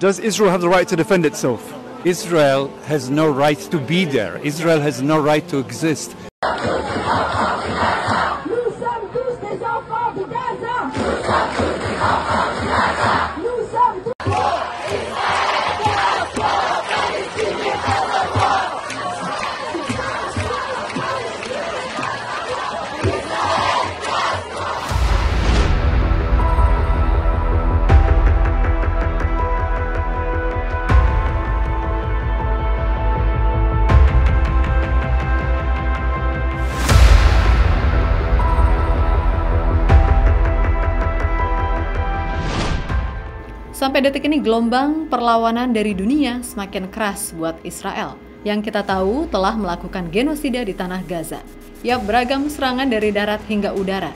Does Israel have the right to defend itself? Israel has no right to be there. Israel has no right to exist. Sampai detik ini gelombang perlawanan dari dunia semakin keras buat Israel yang kita tahu telah melakukan genosida di tanah Gaza. Ya, beragam serangan dari darat hingga udara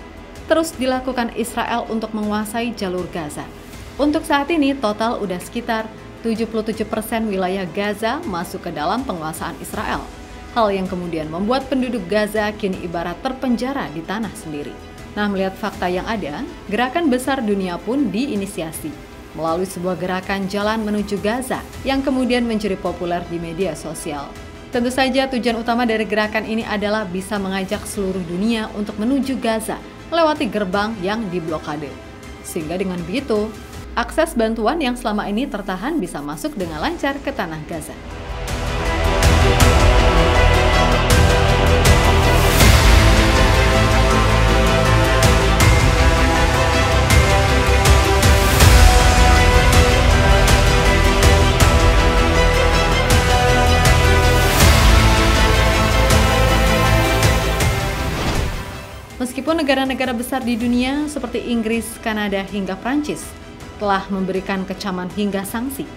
terus dilakukan Israel untuk menguasai jalur Gaza. Untuk saat ini total udah sekitar 77% wilayah Gaza masuk ke dalam penguasaan Israel. Hal yang kemudian membuat penduduk Gaza kini ibarat terpenjara di tanah sendiri. Nah, melihat fakta yang ada, gerakan besar dunia pun diinisiasi melalui sebuah gerakan jalan menuju Gaza yang kemudian menjadi populer di media sosial. Tentu saja tujuan utama dari gerakan ini adalah bisa mengajak seluruh dunia untuk menuju Gaza melewati gerbang yang diblokade. Sehingga dengan begitu, akses bantuan yang selama ini tertahan bisa masuk dengan lancar ke tanah Gaza. Meskipun negara-negara besar di dunia seperti Inggris, Kanada, hingga Prancis telah memberikan kecaman hingga sanksi,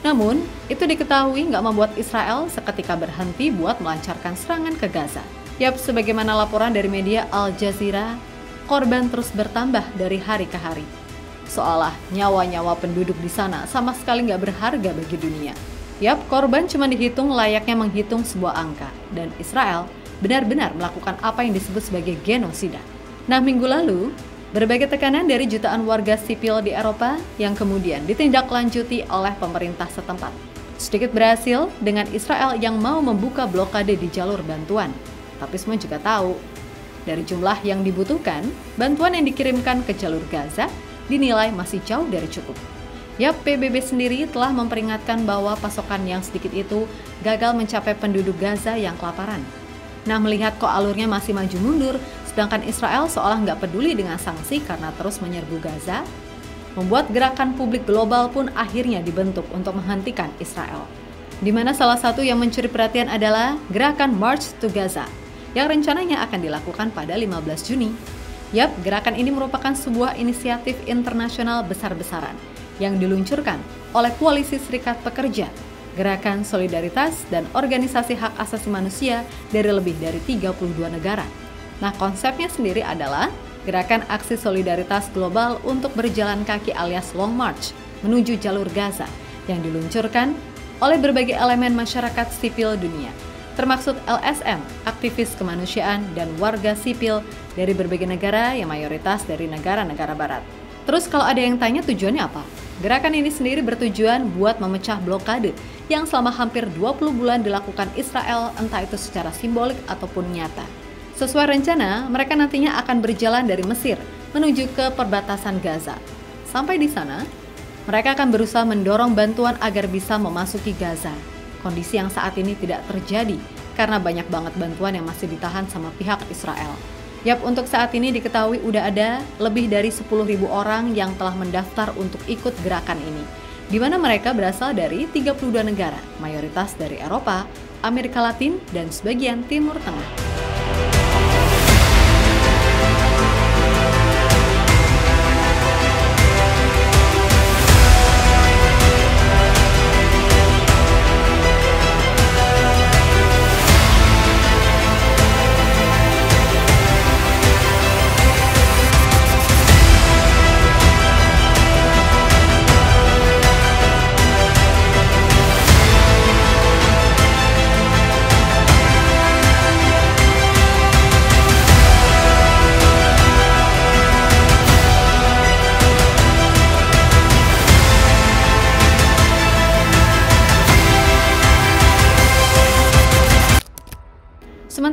namun itu diketahui nggak membuat Israel seketika berhenti buat melancarkan serangan ke Gaza. Yap, sebagaimana laporan dari media Al Jazeera, korban terus bertambah dari hari ke hari. Seolah nyawa-nyawa penduduk di sana sama sekali nggak berharga bagi dunia. Yap, korban cuma dihitung layaknya menghitung sebuah angka, dan Israel benar-benar melakukan apa yang disebut sebagai genosida. Nah, minggu lalu, berbagai tekanan dari jutaan warga sipil di Eropa yang kemudian ditindaklanjuti oleh pemerintah setempat sedikit berhasil dengan Israel yang mau membuka blokade di jalur bantuan. Tapi semua juga tahu, dari jumlah yang dibutuhkan, bantuan yang dikirimkan ke jalur Gaza dinilai masih jauh dari cukup. Yap, PBB sendiri telah memperingatkan bahwa pasokan yang sedikit itu gagal mencapai penduduk Gaza yang kelaparan. Nah, melihat kok alurnya masih maju mundur, sedangkan Israel seolah nggak peduli dengan sanksi karena terus menyerbu Gaza, membuat gerakan publik global pun akhirnya dibentuk untuk menghentikan Israel. Di mana salah satu yang mencuri perhatian adalah gerakan March to Gaza, yang rencananya akan dilakukan pada 15 Juni. Yap, gerakan ini merupakan sebuah inisiatif internasional besar-besaran yang diluncurkan oleh Koalisi Serikat Pekerja, Gerakan Solidaritas, dan organisasi hak asasi manusia dari lebih dari 32 negara. Nah, konsepnya sendiri adalah gerakan aksi solidaritas global untuk berjalan kaki alias Long March menuju jalur Gaza yang diluncurkan oleh berbagai elemen masyarakat sipil dunia, termasuk LSM, aktivis kemanusiaan, dan warga sipil dari berbagai negara yang mayoritas dari negara-negara barat. Terus kalau ada yang tanya tujuannya apa? Gerakan ini sendiri bertujuan buat memecah blokade yang selama hampir 20 bulan dilakukan Israel, entah itu secara simbolik ataupun nyata. Sesuai rencana, mereka nantinya akan berjalan dari Mesir menuju ke perbatasan Gaza. Sampai di sana, mereka akan berusaha mendorong bantuan agar bisa memasuki Gaza. Kondisi yang saat ini tidak terjadi karena banyak banget bantuan yang masih ditahan sama pihak Israel. Yap, untuk saat ini diketahui udah ada lebih dari 10.000 orang yang telah mendaftar untuk ikut gerakan ini, di mana mereka berasal dari 32 negara, mayoritas dari Eropa, Amerika Latin, dan sebagian Timur Tengah.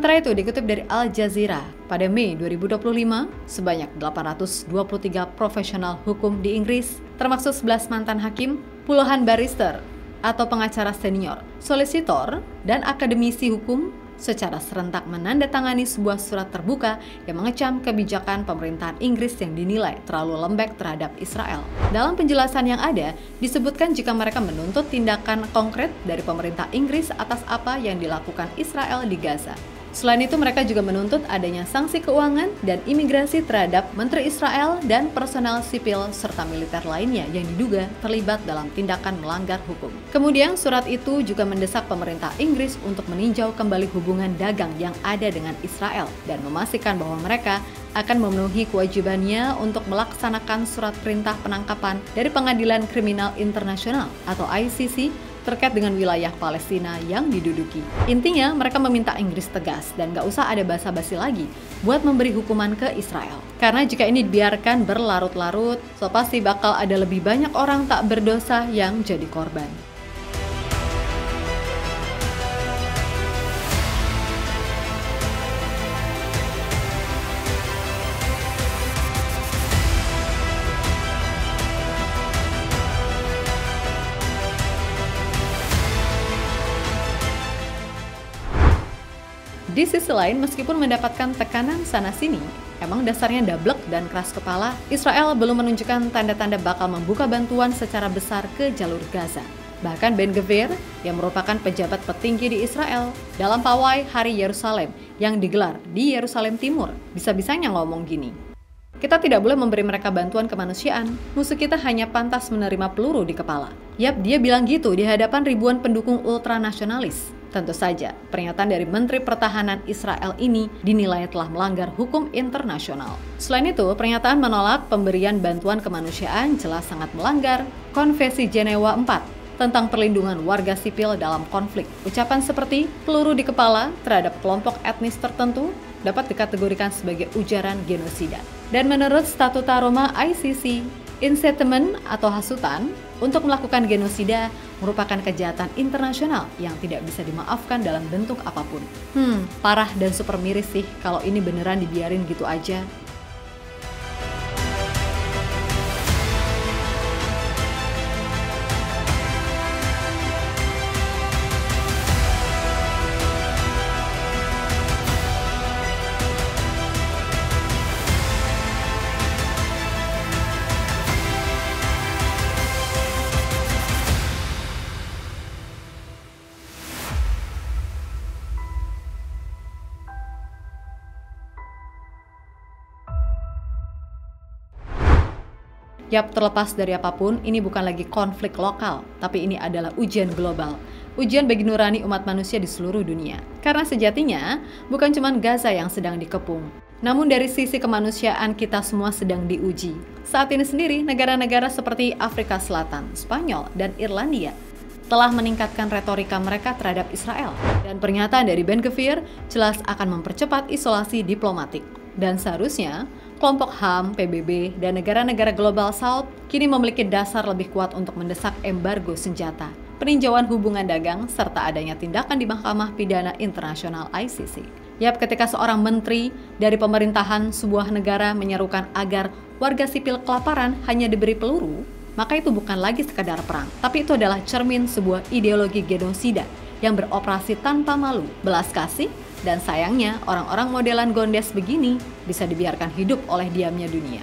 Sementara itu dikutip dari Al Jazeera, pada Mei 2025, sebanyak 823 profesional hukum di Inggris, termasuk 11 mantan hakim, puluhan barrister atau pengacara senior, solisitor, dan akademisi hukum secara serentak menandatangani sebuah surat terbuka yang mengecam kebijakan pemerintahan Inggris yang dinilai terlalu lembek terhadap Israel. Dalam penjelasan yang ada, disebutkan jika mereka menuntut tindakan konkret dari pemerintah Inggris atas apa yang dilakukan Israel di Gaza. Selain itu, mereka juga menuntut adanya sanksi keuangan dan imigrasi terhadap Menteri Israel dan personel sipil serta militer lainnya yang diduga terlibat dalam tindakan melanggar hukum. Kemudian, surat itu juga mendesak pemerintah Inggris untuk meninjau kembali hubungan dagang yang ada dengan Israel dan memastikan bahwa mereka akan memenuhi kewajibannya untuk melaksanakan surat perintah penangkapan dari Pengadilan Kriminal Internasional atau ICC terkait dengan wilayah Palestina yang diduduki. Intinya, mereka meminta Inggris tegas dan gak usah ada basa-basi lagi buat memberi hukuman ke Israel. Karena jika ini dibiarkan berlarut-larut, pasti bakal ada lebih banyak orang tak berdosa yang jadi korban. Di sisi lain, meskipun mendapatkan tekanan sana-sini, emang dasarnya dablek dan keras kepala, Israel belum menunjukkan tanda-tanda bakal membuka bantuan secara besar ke jalur Gaza. Bahkan Ben Gvir, yang merupakan pejabat petinggi di Israel, dalam pawai Hari Yerusalem yang digelar di Yerusalem Timur, bisa-bisanya ngomong gini, "Kita tidak boleh memberi mereka bantuan kemanusiaan, musuh kita hanya pantas menerima peluru di kepala." Yap, dia bilang gitu di hadapan ribuan pendukung ultranasionalis. Tentu saja, pernyataan dari Menteri Pertahanan Israel ini dinilai telah melanggar hukum internasional. Selain itu, pernyataan menolak pemberian bantuan kemanusiaan jelas sangat melanggar Konvensi Jenewa 4 tentang perlindungan warga sipil dalam konflik. Ucapan seperti peluru di kepala terhadap kelompok etnis tertentu dapat dikategorikan sebagai ujaran genosida. Dan menurut Statuta Roma ICC, incitement atau hasutan untuk melakukan genosida merupakan kejahatan internasional yang tidak bisa dimaafkan dalam bentuk apapun. Parah dan super miris sih kalau ini beneran dibiarin gitu aja. Yap, terlepas dari apapun, ini bukan lagi konflik lokal, tapi ini adalah ujian global. Ujian bagi nurani umat manusia di seluruh dunia. Karena sejatinya, bukan cuma Gaza yang sedang dikepung. Namun dari sisi kemanusiaan kita semua sedang diuji. Saat ini sendiri, negara-negara seperti Afrika Selatan, Spanyol, dan Irlandia telah meningkatkan retorika mereka terhadap Israel. Dan pernyataan dari Ben Gvir jelas akan mempercepat isolasi diplomatik. Dan seharusnya, kelompok HAM, PBB, dan negara-negara Global South kini memiliki dasar lebih kuat untuk mendesak embargo senjata, peninjauan hubungan dagang, serta adanya tindakan di Mahkamah Pidana Internasional ICC. Yap, ketika seorang menteri dari pemerintahan sebuah negara menyerukan agar warga sipil kelaparan hanya diberi peluru, maka itu bukan lagi sekadar perang, tapi itu adalah cermin sebuah ideologi genosida yang beroperasi tanpa malu, belas kasih, dan sayangnya orang-orang modelan Gondes begini bisa dibiarkan hidup oleh diamnya dunia.